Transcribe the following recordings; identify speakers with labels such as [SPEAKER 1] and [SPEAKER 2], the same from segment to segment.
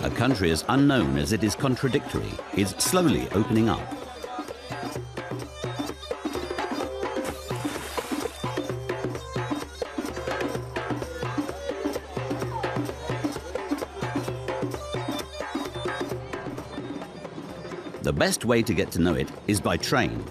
[SPEAKER 1] A country as unknown as it is contradictory is slowly opening up. The best way to get to know it is by train.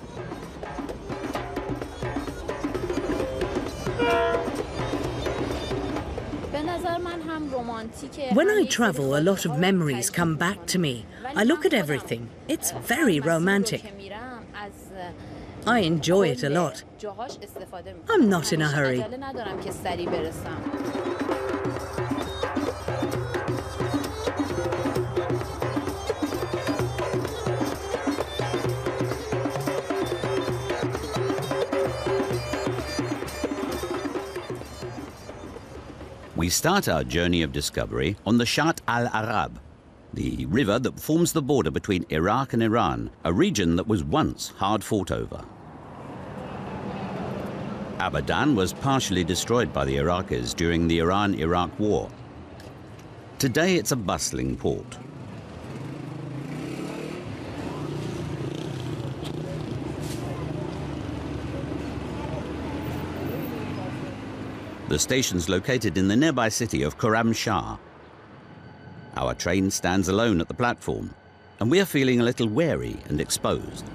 [SPEAKER 2] When I travel, a lot of memories come back to me. I look at everything. It's very romantic. I enjoy it a lot. I'm not in a hurry.
[SPEAKER 1] We start our journey of discovery on the Shatt al-Arab, the river that forms the border between Iraq and Iran, a region that was once hard fought over. Abadan was partially destroyed by the Iraqis during the Iran-Iraq War. Today it's a bustling port. The station's located in the nearby city of Khorramshahr. Our train stands alone at the platform, and we are feeling a little wary and exposed.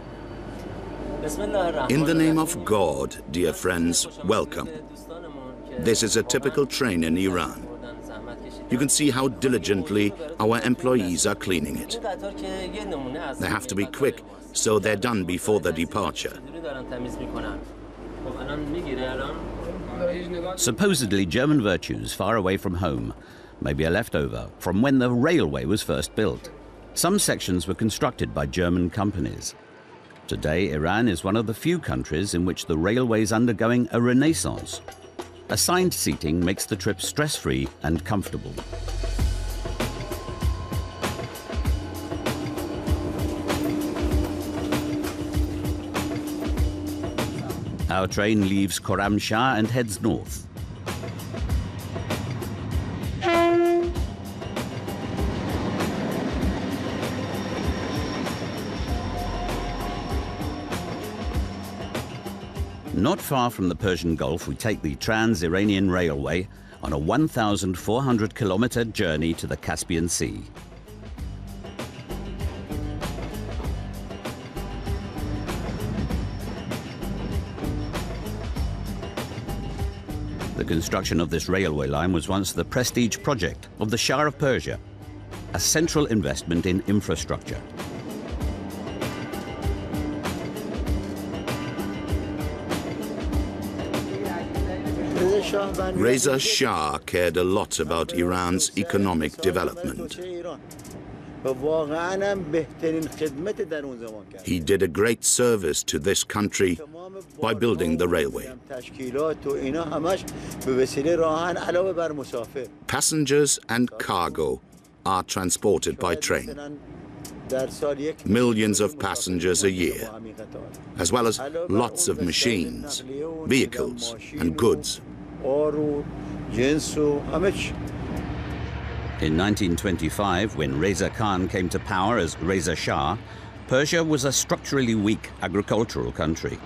[SPEAKER 3] In the name of God, dear friends, welcome. This is a typical train in Iran. You can see how diligently our employees are cleaning it. They have to be quick, so they're done before the departure.
[SPEAKER 1] Supposedly German virtues far away from home may be a leftover from when the railway was first built. Some sections were constructed by German companies. Today, Iran is one of the few countries in which the railway is undergoing a renaissance. Assigned seating makes the trip stress-free and comfortable. Our train leaves Khorramshahr and heads north. Not far from the Persian Gulf, we take the Trans-Iranian Railway on a 1,400-kilometer journey to the Caspian Sea. The construction of this railway line was once the prestige project of the Shah of Persia, a central investment in infrastructure.
[SPEAKER 3] Reza Shah cared a lot about Iran's economic development. He did a great service to this country by building the railway. Passengers and cargo are transported by train. Millions of passengers a year, as well as lots of machines, vehicles and goods.
[SPEAKER 1] In 1925, when Reza Khan came to power as Reza Shah, Persia was a structurally weak agricultural country.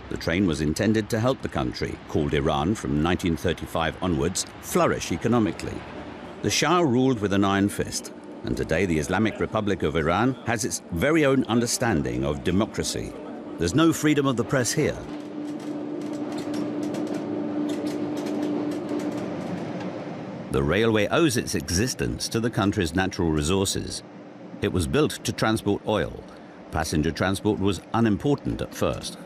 [SPEAKER 1] The train was intended to help the country, called Iran from 1935 onwards, flourish economically. The Shah ruled with an iron fist, and today the Islamic Republic of Iran has its very own understanding of democracy. There's no freedom of the press here. The railway owes its existence to the country's natural resources. It was built to transport oil. Passenger transport was unimportant at first.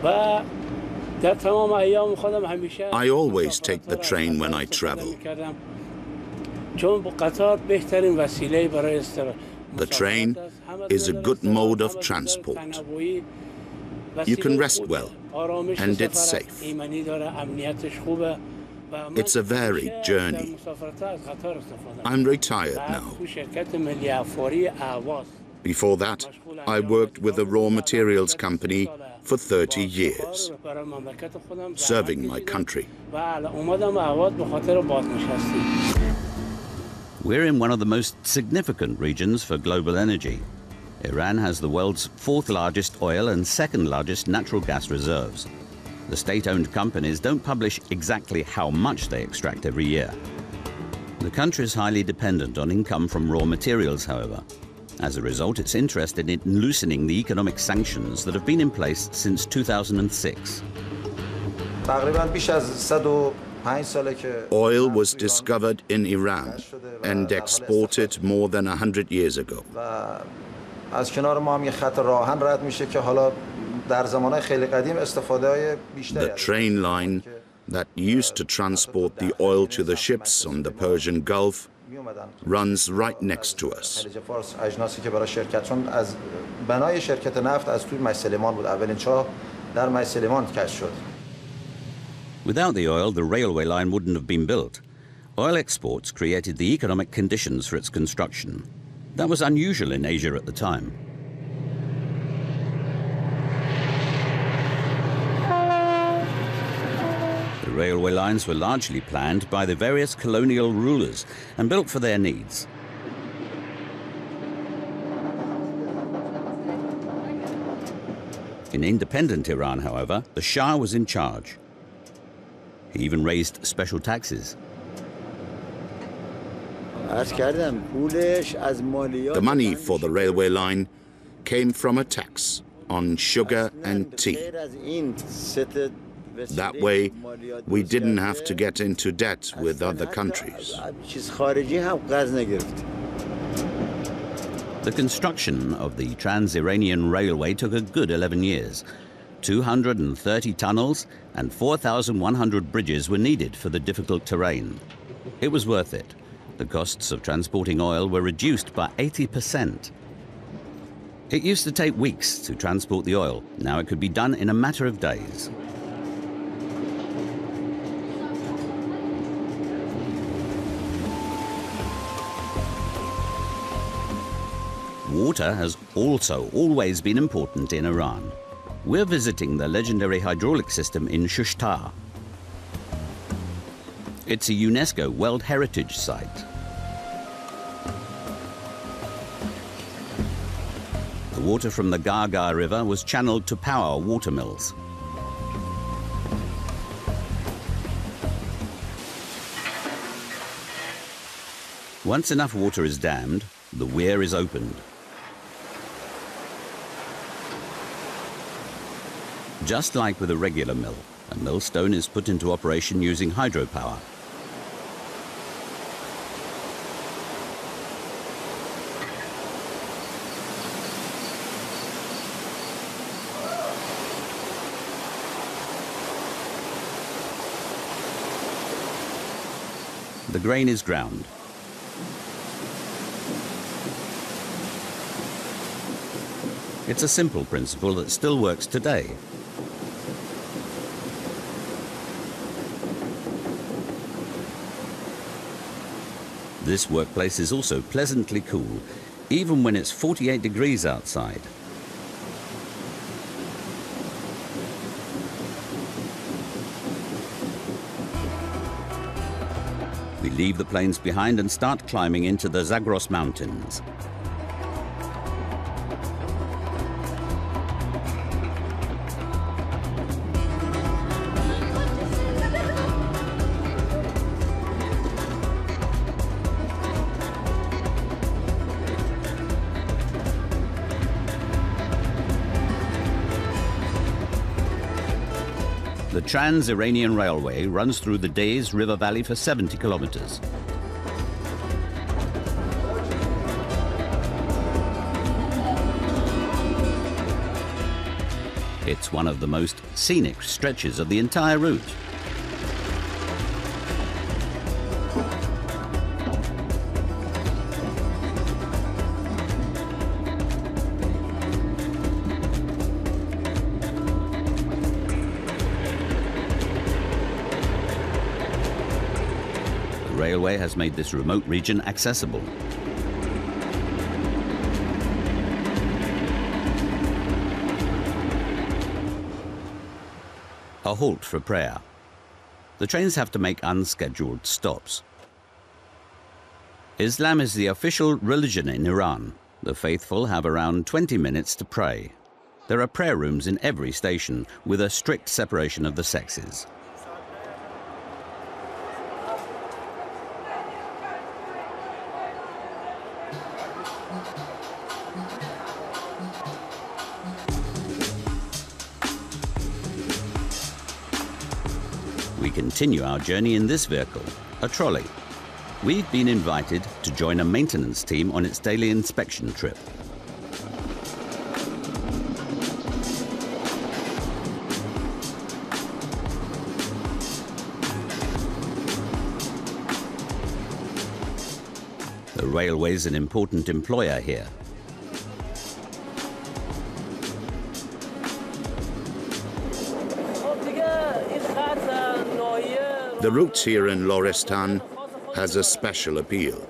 [SPEAKER 3] I always take the train when I travel. The train is a good mode of transport. You can rest well, and it's safe. It's a varied journey. I'm retired now. Before that, I worked with a raw materials company for 30 years, serving my country.
[SPEAKER 1] We're in one of the most significant regions for global energy. Iran has the world's fourth largest oil and second largest natural gas reserves. The state-owned companies don't publish exactly how much they extract every year. The country is highly dependent on income from raw materials, however. As a result, it's interested in loosening the economic sanctions that have been in place since 2006.
[SPEAKER 3] Oil was discovered in Iran and exported more than 100 years ago. The train line that used to transport the oil to the ships on the Persian Gulf runs right next to us.
[SPEAKER 1] Without the oil, the railway line wouldn't have been built. Oil exports created the economic conditions for its construction. That was unusual in Asia at the time. The railway lines were largely planned by the various colonial rulers and built for their needs. In independent Iran, however, the Shah was in charge. He even raised special taxes.
[SPEAKER 3] The money for the railway line came from a tax on sugar and tea. That way, we didn't have to get into debt with other countries.
[SPEAKER 1] The construction of the Trans-Iranian Railway took a good 11 years. 230 tunnels and 4,100 bridges were needed for the difficult terrain. It was worth it. The costs of transporting oil were reduced by 80%. It used to take weeks to transport the oil. Now it could be done in a matter of days. Water has also always been important in Iran. We're visiting the legendary hydraulic system in Shushtar. It's a UNESCO World Heritage Site. The water from the Gaga River was channeled to power water mills. Once enough water is dammed, the weir is opened. Just like with a regular mill, a millstone is put into operation using hydropower. The grain is ground. It's a simple principle that still works today. This workplace is also pleasantly cool, even when it's 48 degrees outside. We leave the plains behind and start climbing into the Zagros Mountains. The Trans-Iranian Railway runs through the Deyz River Valley for 70 kilometers. It's one of the most scenic stretches of the entire route. The railway has made this remote region accessible. A halt for prayer. The trains have to make unscheduled stops. Islam is the official religion in Iran. The faithful have around 20 minutes to pray. There are prayer rooms in every station with a strict separation of the sexes. We continue our journey in this vehicle, a trolley. We've been invited to join a maintenance team on its daily inspection trip. The railway is an important employer here.
[SPEAKER 3] The route here in Lorestan has a special appeal.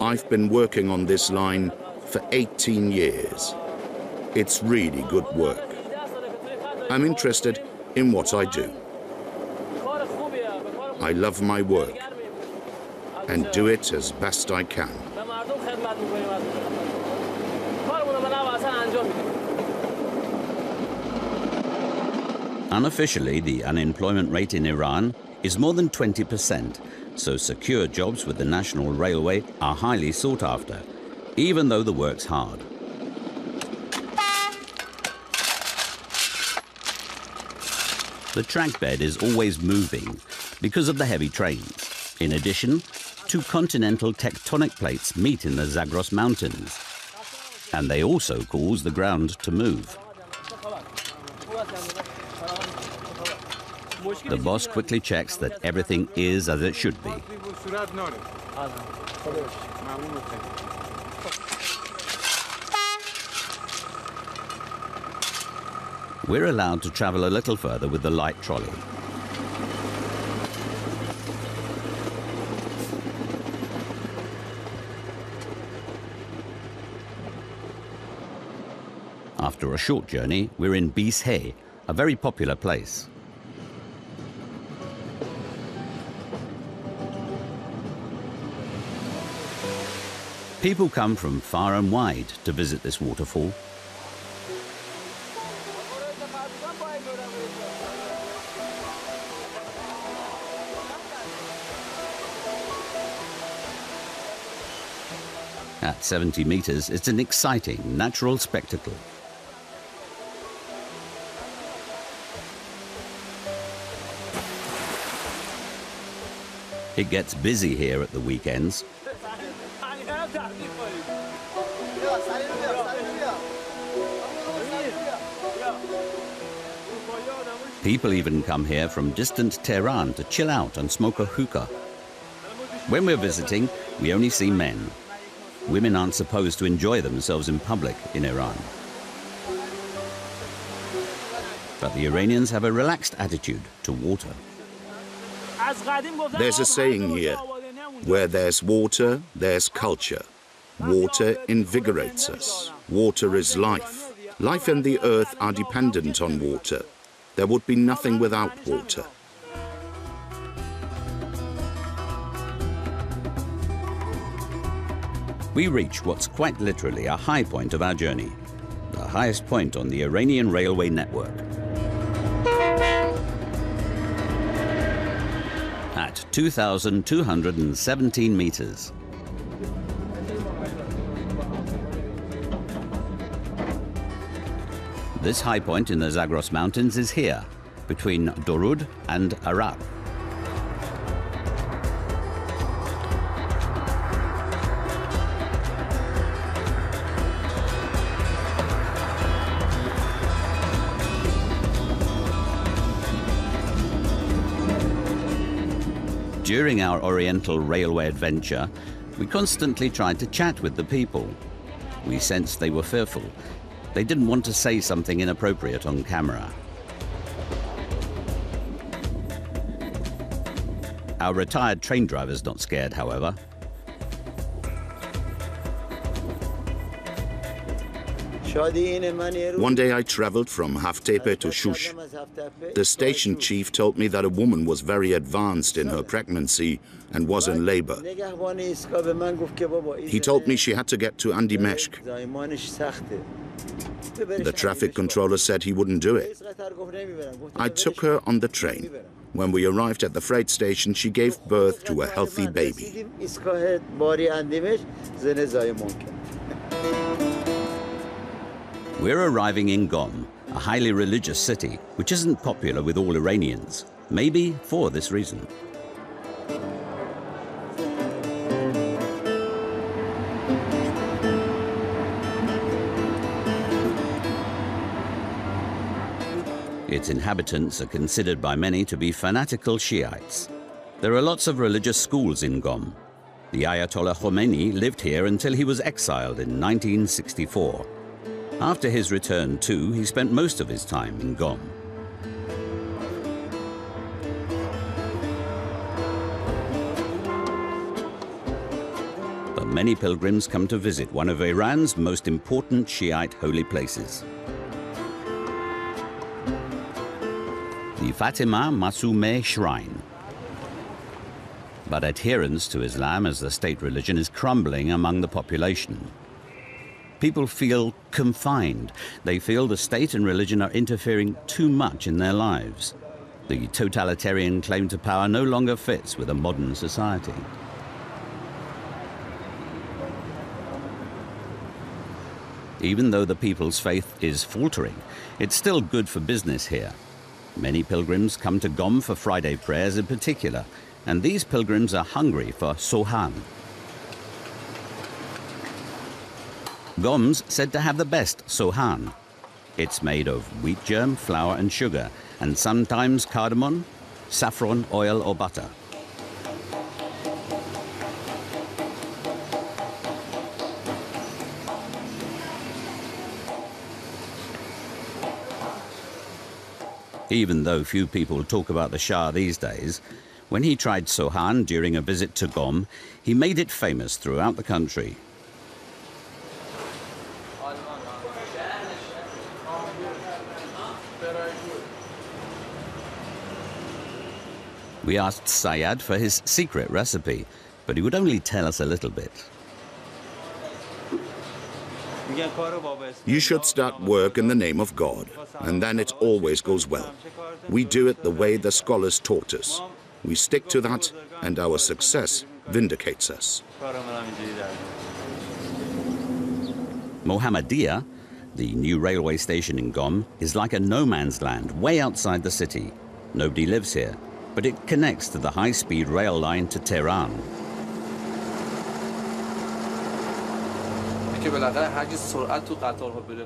[SPEAKER 3] I've been working on this line for 18 years. It's really good work. I'm interested in what I do. I love my work and do it as best I can.
[SPEAKER 1] Unofficially, the unemployment rate in Iran is more than 20%, so secure jobs with the National Railway are highly sought after, even though the work's hard. The track bed is always moving because of the heavy trains. In addition, two continental tectonic plates meet in the Zagros Mountains, and they also cause the ground to move. The boss quickly checks that everything is as it should be. We're allowed to travel a little further with the light trolley. After a short journey, we're in Bishe, a very popular place. People come from far and wide to visit this waterfall. At 70 meters, it's an exciting natural spectacle. It gets busy here at the weekends. People even come here from distant Teheran to chill out and smoke a hookah. When we're visiting, we only see men. Women aren't supposed to enjoy themselves in public in Iran. But the Iranians have a relaxed attitude to water.
[SPEAKER 3] There's a saying here, where there's water, there's culture. Water invigorates us. Water is life. Life and the earth are dependent on water. There would be nothing without water.
[SPEAKER 1] We reach what's quite literally a high point of our journey, the highest point on the Iranian railway network. At 2,217 meters. This high point in the Zagros Mountains is here, between Dorud and Arak. During our Oriental Railway adventure, we constantly tried to chat with the people. We sensed they were fearful. They didn't want to say something inappropriate on camera. Our retired train driver's not scared, however.
[SPEAKER 3] One day I traveled from Haftepe to Shush. The station chief told me that a woman was very advanced in her pregnancy and was in labor. He told me she had to get to Andimeshk. The traffic controller said he wouldn't do it. I took her on the train. When we arrived at the freight station, she gave birth to a healthy baby.
[SPEAKER 1] We're arriving in Gholam, a highly religious city, which isn't popular with all Iranians, maybe for this reason. Its inhabitants are considered by many to be fanatical Shiites. There are lots of religious schools in Gholam. The Ayatollah Khomeini lived here until he was exiled in 1964. After his return too, he spent most of his time in Gholam. But many pilgrims come to visit one of Iran's most important Shiite holy places. The Fatima Masumeh Shrine. But adherence to Islam as the state religion is crumbling among the population. People feel confined. They feel the state and religion are interfering too much in their lives. The totalitarian claim to power no longer fits with a modern society. Even though the people's faith is faltering, it's still good for business here. Many pilgrims come to Gholam for Friday prayers in particular, and these pilgrims are hungry for sohan. Gholam's said to have the best sohan. It's made of wheat germ, flour and sugar, and sometimes cardamom, saffron, oil or butter. Even though few people talk about the Shah these days, when he tried sohan during a visit to Gholam, he made it famous throughout the country. We asked Sajad for his secret recipe, but he would only tell us a little bit.
[SPEAKER 3] You should start work in the name of God, and then it always goes well. We do it the way the scholars taught us. We stick to that, and our success vindicates us.
[SPEAKER 1] Mohammedia, the new railway station in Gholam, is like a no-man's land way outside the city. Nobody lives here, but it connects to the high-speed rail line to Tehran.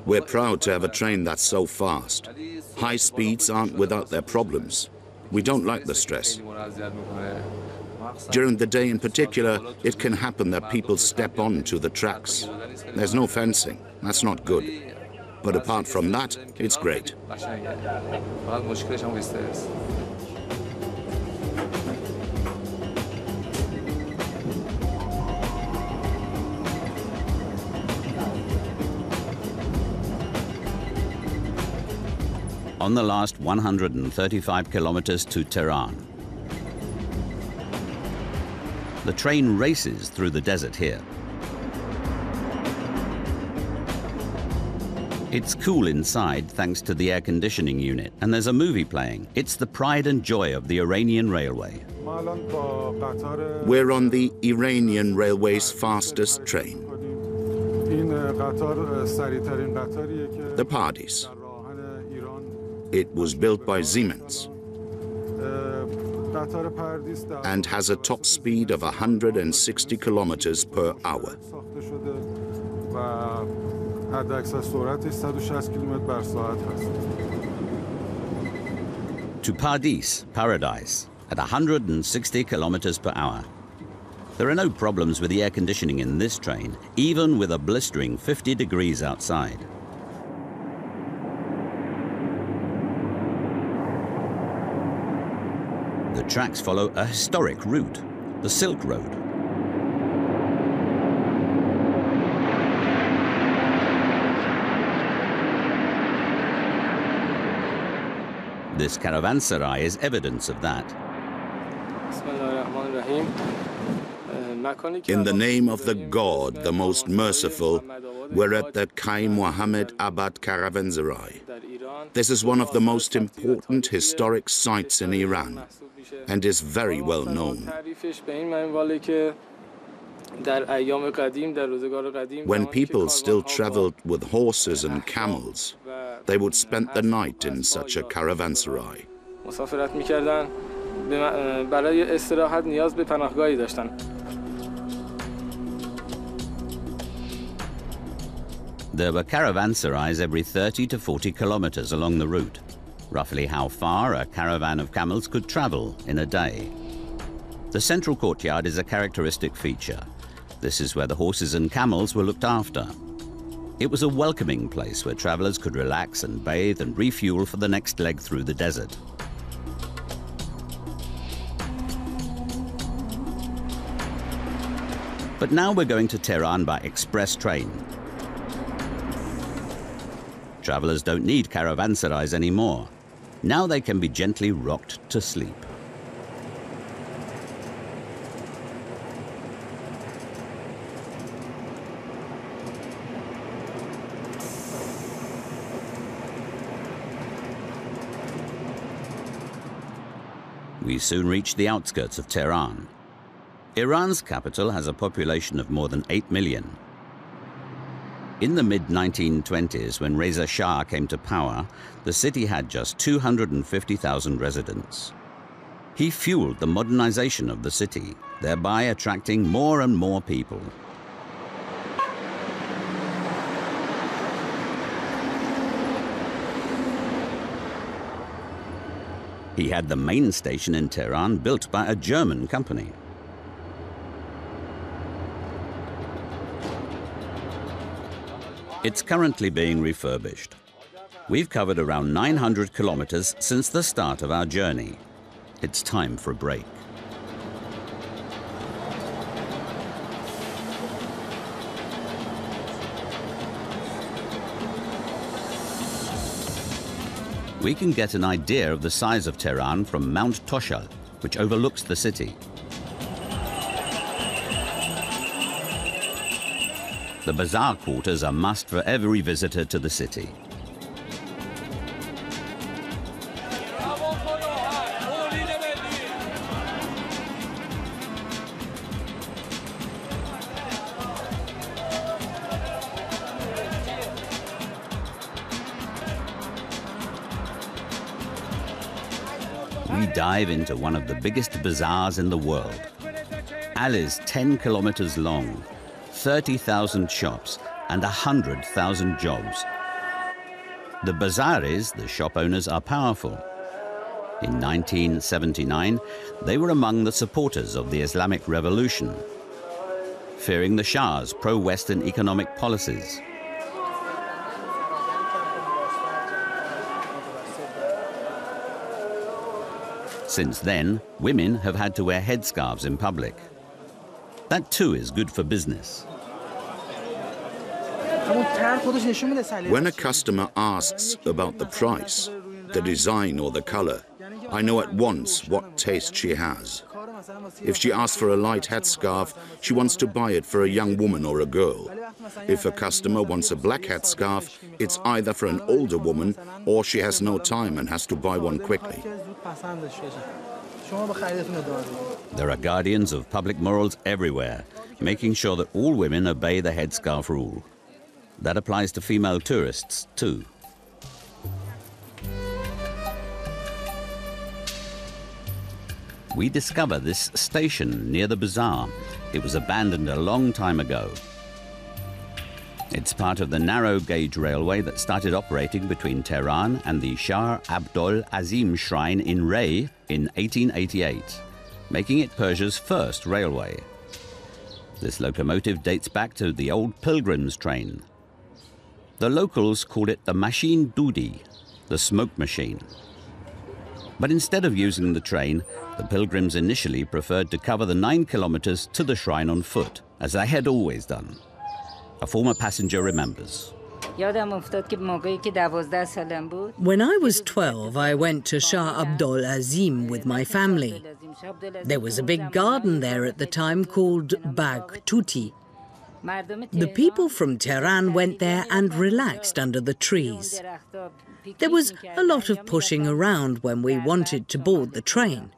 [SPEAKER 3] We're proud to have a train that's so fast. High speeds aren't without their problems. We don't like the stress. During the day in particular, it can happen that people step onto the tracks. There's no fencing. That's not good. But apart from that, it's great.
[SPEAKER 1] On the last 135 kilometers to Tehran. The train races through the desert here. It's cool inside thanks to the air conditioning unit, and there's a movie playing. It's the pride and joy of the Iranian Railway.
[SPEAKER 3] We're on the Iranian Railway's fastest train. The Pardis. It was built by Siemens and has a top speed of 160 kilometers per hour.
[SPEAKER 1] To Pardis, paradise, at 160 kilometers per hour. There are no problems with the air conditioning in this train, even with a blistering 50 degrees outside. The tracks follow a historic route, the Silk Road. This caravanserai is evidence of that.
[SPEAKER 3] In the name of the God, the most merciful, we're at the Kai Muhammad Abad Caravanserai. This is one of the most important historic sites in Iran and is very well known. When people still traveled with horses and camels, they would spend the night in such a caravanserai.
[SPEAKER 1] There were caravanserais every 30 to 40 kilometers along the route, roughly how far a caravan of camels could travel in a day. The central courtyard is a characteristic feature. This is where the horses and camels were looked after. It was a welcoming place where travelers could relax and bathe and refuel for the next leg through the desert. But now we're going to Tehran by express train. Travelers don't need caravanserais anymore. Now they can be gently rocked to sleep. We soon reach the outskirts of Tehran. Iran's capital has a population of more than 8 million. In the mid-1920s, when Reza Shah came to power, the city had just 250,000 residents. He fueled the modernization of the city, thereby attracting more and more people. He had the main station in Tehran built by a German company. It's currently being refurbished. We've covered around 900 kilometers since the start of our journey. It's time for a break. We can get an idea of the size of Tehran from Mount Toshal, which overlooks the city. The bazaar quarters are a must for every visitor to the city. We dive into one of the biggest bazaars in the world. Al is 10 kilometers long, 30,000 shops and 100,000 jobs. The bazaris, the shop owners, are powerful. In 1979, they were among the supporters of the Islamic Revolution, fearing the Shah's pro-Western economic policies. Since then, women have had to wear headscarves in public. That too is good for business.
[SPEAKER 3] When a customer asks about the price, the design or the color, I know at once what taste she has. If she asks for a light headscarf, she wants to buy it for a young woman or a girl. If a customer wants a black headscarf, it's either for an older woman or she has no time and has to buy one quickly.
[SPEAKER 1] There are guardians of public morals everywhere, making sure that all women obey the headscarf rule. That applies to female tourists too. We discover this station near the bazaar. It was abandoned a long time ago. It's part of the narrow gauge railway that started operating between Tehran and the Shah Abdol Azim Shrine in Ray in 1888, making it Persia's first railway. This locomotive dates back to the old pilgrims' train. The locals called it the Machine Dudi, the smoke machine. But instead of using the train, the pilgrims initially preferred to cover the 9 kilometers to the shrine on foot, as they had always done. A former passenger remembers.
[SPEAKER 2] When I was 12, I went to Shah Abdul Azim with my family. There was a big garden there at the time called Bagh Tuti. The people from Tehran went there and relaxed under the trees. There was a lot of pushing around when we wanted to board the train.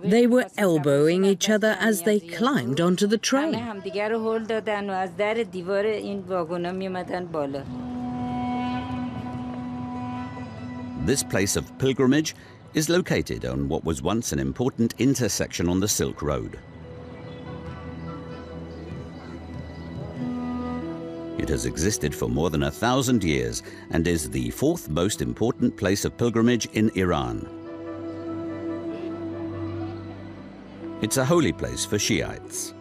[SPEAKER 2] They were elbowing each other as they climbed onto the train.
[SPEAKER 1] This place of pilgrimage is located on what was once an important intersection on the Silk Road. It has existed for more than 1,000 years and is the fourth most important place of pilgrimage in Iran. It's a holy place for Shiites.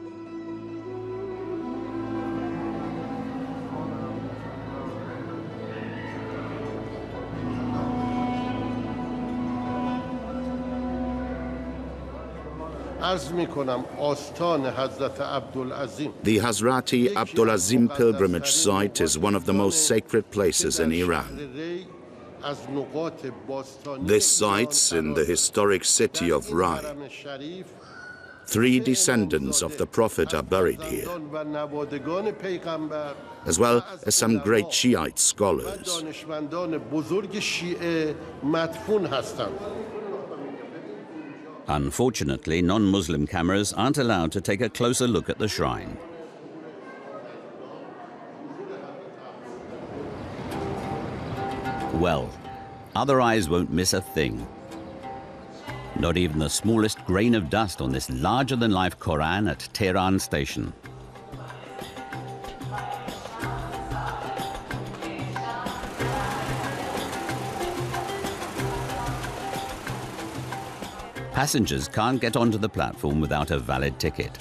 [SPEAKER 3] The Hazrati Abdulazim pilgrimage site is one of the most sacred places in Iran. This site's in the historic city of Rai. 3 descendants of the Prophet are buried here, as well as some great Shiite scholars.
[SPEAKER 1] Unfortunately, non-Muslim cameras aren't allowed to take a closer look at the shrine. Well, other eyes won't miss a thing. Not even the smallest grain of dust on this larger-than-life Quran at Teheran station. Passengers can't get onto the platform without a valid ticket.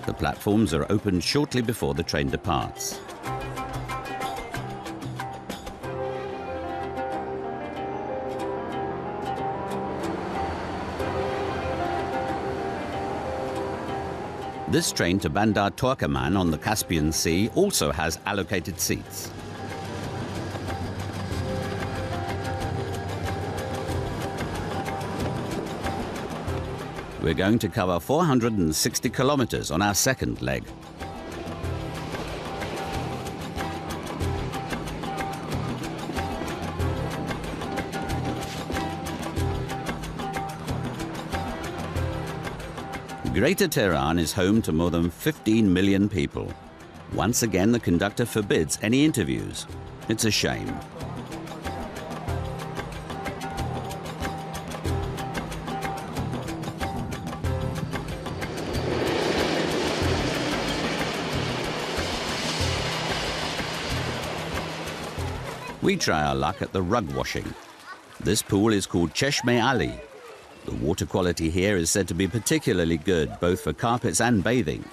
[SPEAKER 1] The platforms are opened shortly before the train departs. This train to Bandar Turkmen on the Caspian Sea also has allocated seats. We're going to cover 460 kilometers on our second leg. Greater Tehran is home to more than 15 million people. Once again, the conductor forbids any interviews. It's a shame. We try our luck at the rug washing. This pool is called Cheshme Ali. The water quality here is said to be particularly good, both for carpets and bathing.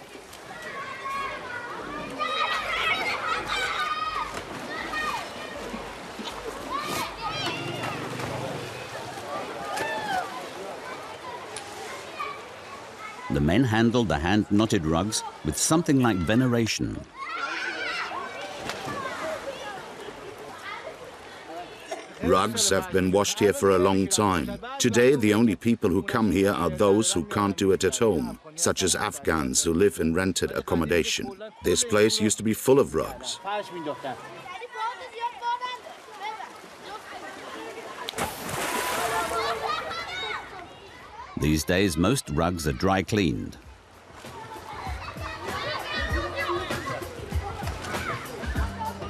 [SPEAKER 1] The men handled the hand-knotted rugs with something like veneration.
[SPEAKER 3] Rugs have been washed here for a long time. Today, the only people who come here are those who can't do it at home, such as Afghans who live in rented accommodation. This place used to be full of rugs.
[SPEAKER 1] These days, most rugs are dry cleaned.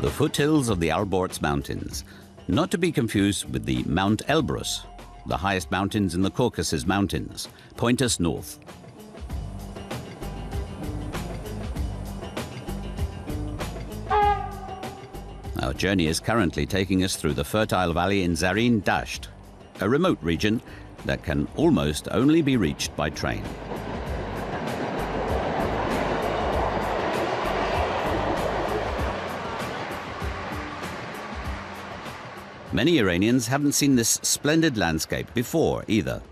[SPEAKER 1] The foothills of the Alborz Mountains, not to be confused with the Mount Elbrus, the highest mountains in the Caucasus Mountains, point us north. Our journey is currently taking us through the fertile valley in Zarin Dasht, a remote region that can almost only be reached by train. Many Iranians haven't seen this splendid landscape before either.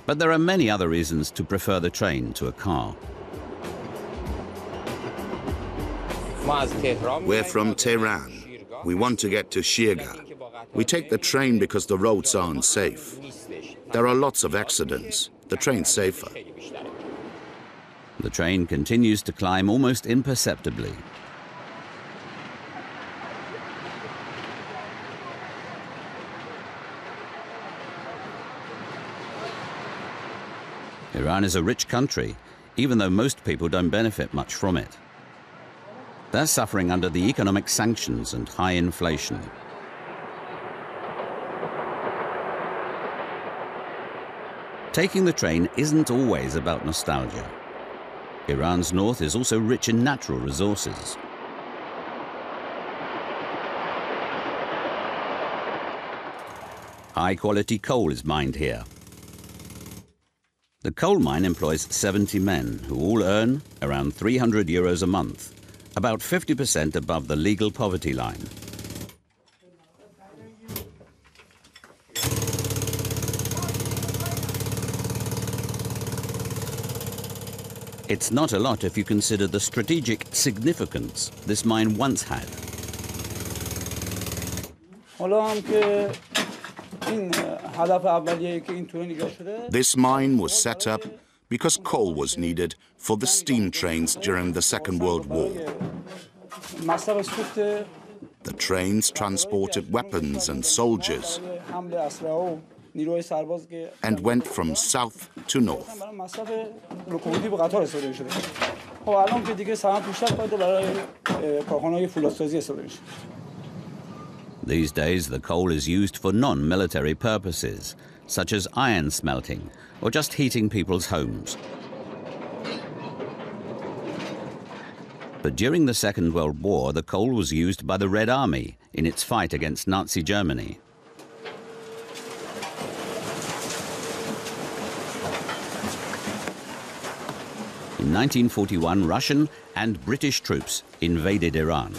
[SPEAKER 1] But there are many other reasons to prefer the train to a car.
[SPEAKER 3] We're from Tehran. We want to get to Shirgah. We take the train because the roads aren't safe. There are lots of accidents. The train's safer.
[SPEAKER 1] The train continues to climb almost imperceptibly. Iran is a rich country, even though most people don't benefit much from it. They're suffering under the economic sanctions and high inflation. Taking the train isn't always about nostalgia. Iran's north is also rich in natural resources. High-quality coal is mined here. The coal mine employs 70 men who all earn around 300 euros a month, about 50% above the legal poverty line. It's not a lot if you consider the strategic significance this mine once had.
[SPEAKER 3] This mine was set up because coal was needed for the steam trains during the Second World War. The trains transported weapons and soldiers and went from south to north.
[SPEAKER 1] These days, the coal is used for non-military purposes, such as iron smelting or just heating people's homes. But during the Second World War, the coal was used by the Red Army in its fight against Nazi Germany. In 1941, Russian and British troops invaded Iran.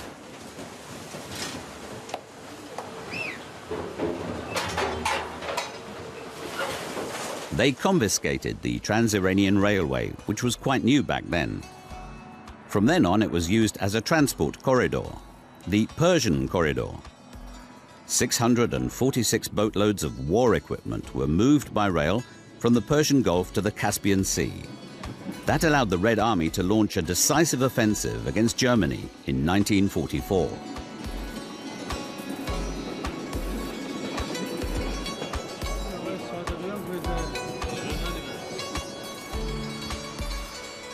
[SPEAKER 1] They confiscated the Trans-Iranian Railway, which was quite new back then. From then on, it was used as a transport corridor, the Persian Corridor. 646 boatloads of war equipment were moved by rail from the Persian Gulf to the Caspian Sea. That allowed the Red Army to launch a decisive offensive against Germany in 1944.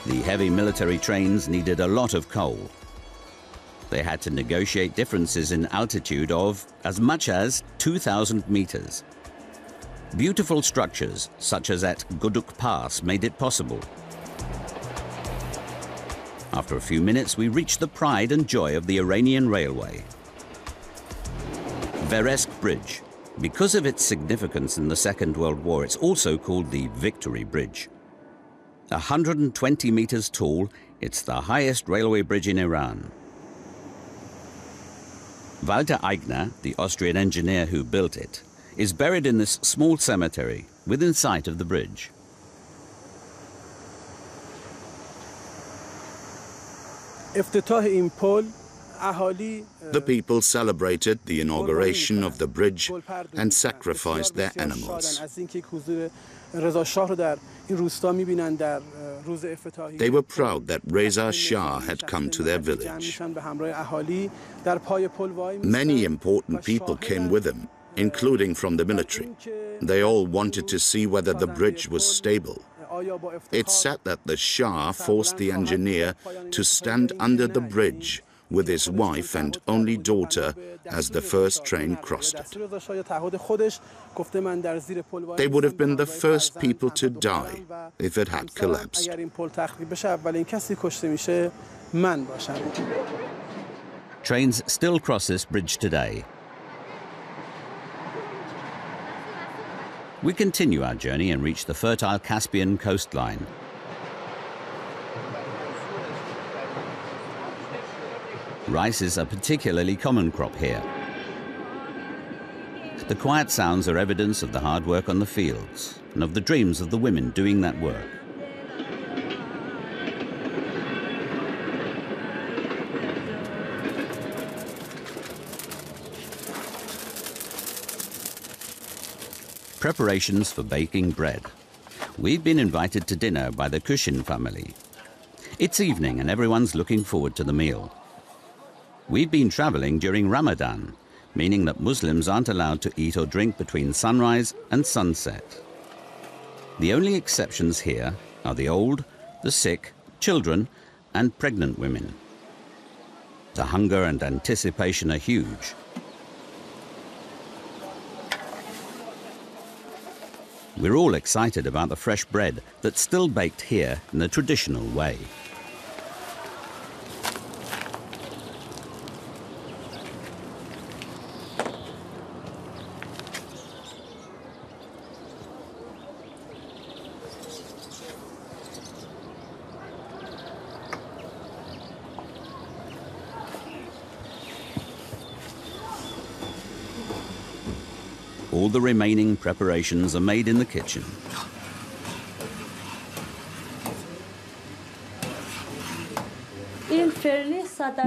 [SPEAKER 1] The heavy military trains needed a lot of coal. They had to negotiate differences in altitude of as much as 2,000 meters. Beautiful structures, such as at Guduk Pass, made it possible. After a few minutes, we reached the pride and joy of the Iranian Railway. Veresk Bridge. Because of its significance in the Second World War, it's also called the Victory Bridge. 120 meters tall, it's the highest railway bridge in Iran. Walter Eigner, the Austrian engineer who built it, is buried in this small cemetery within sight of the bridge.
[SPEAKER 3] The people celebrated the inauguration of the bridge and sacrificed their animals. They were proud that Reza Shah had come to their village. Many important people came with him, including from the military. They all wanted to see whether the bridge was stable. It's said that the Shah forced the engineer to stand under the bridge with his wife and only daughter as the first train crossed it. They would have been the first people to die if it had collapsed.
[SPEAKER 1] Trains still cross this bridge today. We continue our journey and reach the fertile Caspian coastline. Rice is a particularly common crop here. The quiet sounds are evidence of the hard work on the fields and of the dreams of the women doing that work. Preparations for baking bread. We've been invited to dinner by the Kushin family. It's evening and everyone's looking forward to the meal. We've been traveling during Ramadan, meaning that Muslims aren't allowed to eat or drink between sunrise and sunset. The only exceptions here are the old, the sick, children, and pregnant women. The hunger and anticipation are huge. We're all excited about the fresh bread that's still baked here in the traditional way. All the remaining preparations are made in the kitchen.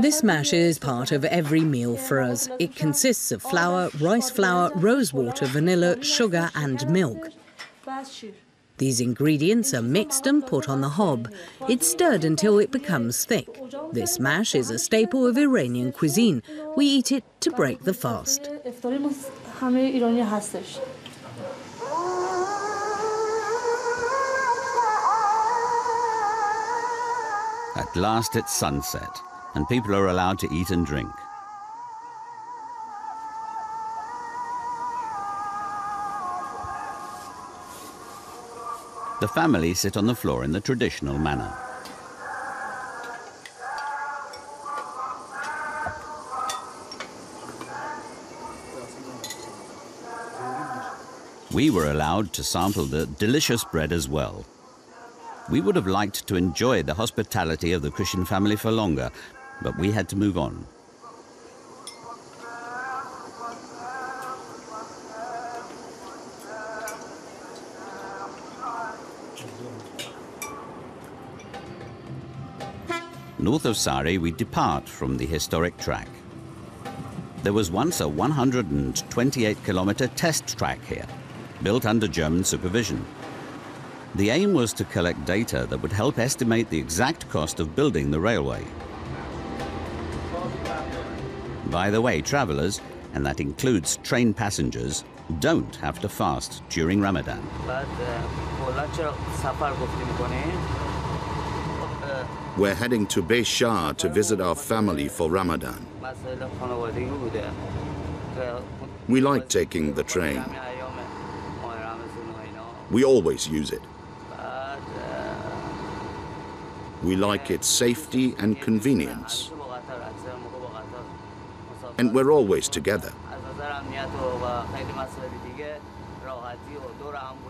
[SPEAKER 2] This mash is part of every meal for us. It consists of flour, rice flour, rose water, vanilla, sugar and milk. These ingredients are mixed and put on the hob. It's stirred until it becomes thick. This mash is a staple of Iranian cuisine. We eat it to break the fast.
[SPEAKER 1] At last it's sunset, and people are allowed to eat and drink. The family sit on the floor in the traditional manner. We were allowed to sample the delicious bread as well. We would have liked to enjoy the hospitality of the Kushin family for longer, but we had to move on. North of Sari, we depart from the historic track. There was once a 128-kilometer test track here, built under German supervision. The aim was to collect data that would help estimate the exact cost of building the railway. By the way, travelers, and that includes train passengers, don't have to fast during Ramadan.
[SPEAKER 3] We're heading to Shah to visit our family for Ramadan. We like taking the train. We always use it. We like its safety and convenience. And we're always together.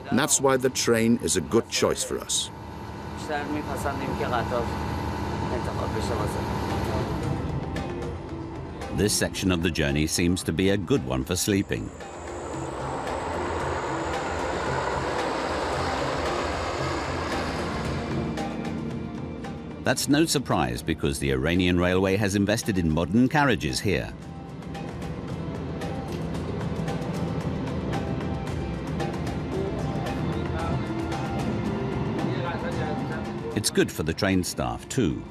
[SPEAKER 3] And that's why the train is a good choice for us.
[SPEAKER 1] This section of the journey seems to be a good one for sleeping. That's no surprise because the Iranian Railway has invested in modern carriages here. It's good for the train staff too.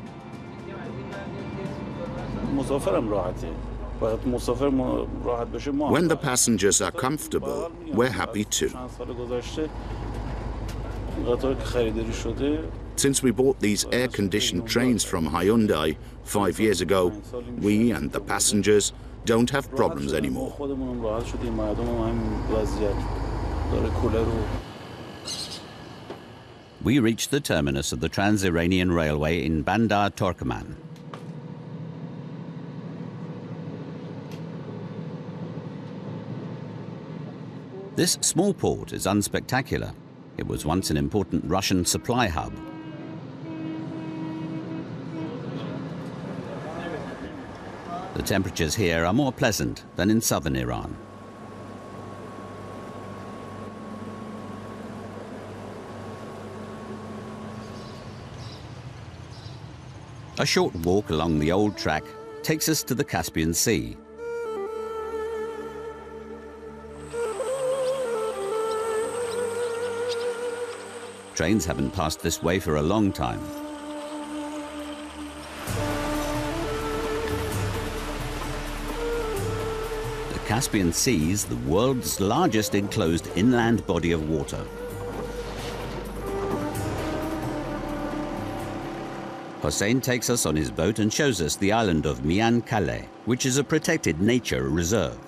[SPEAKER 3] When the passengers are comfortable, we're happy too. Since we bought these air-conditioned trains from Hyundai 5 years ago, we and the passengers don't have problems anymore.
[SPEAKER 1] We reached the terminus of the Trans-Iranian Railway in Bandar Turkmen. This small port is unspectacular. It was once an important Russian supply hub. The temperatures here are more pleasant than in southern Iran. A short walk along the old track takes us to the Caspian Sea. Trains haven't passed this way for a long time. The Caspian Sea is the world's largest enclosed inland body of water. Hossein takes us on his boat and shows us the island of Mian Kaleh, which is a protected nature reserve.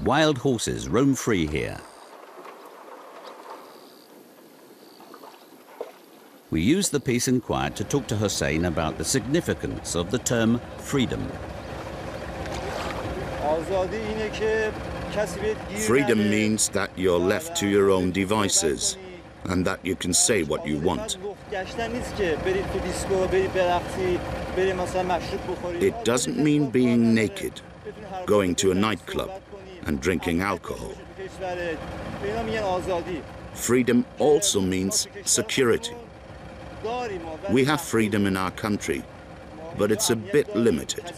[SPEAKER 1] Wild horses roam free here. We use the peace and quiet to talk to Hossein about the significance of the term freedom.
[SPEAKER 3] Freedom means that you're left to your own devices and that you can say what you want. It doesn't mean being naked, going to a nightclub and drinking alcohol. Freedom also means security. We have freedom in our country, but it's a bit limited.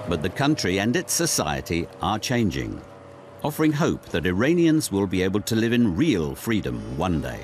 [SPEAKER 1] But the country and its society are changing, offering hope that Iranians will be able to live in real freedom one day.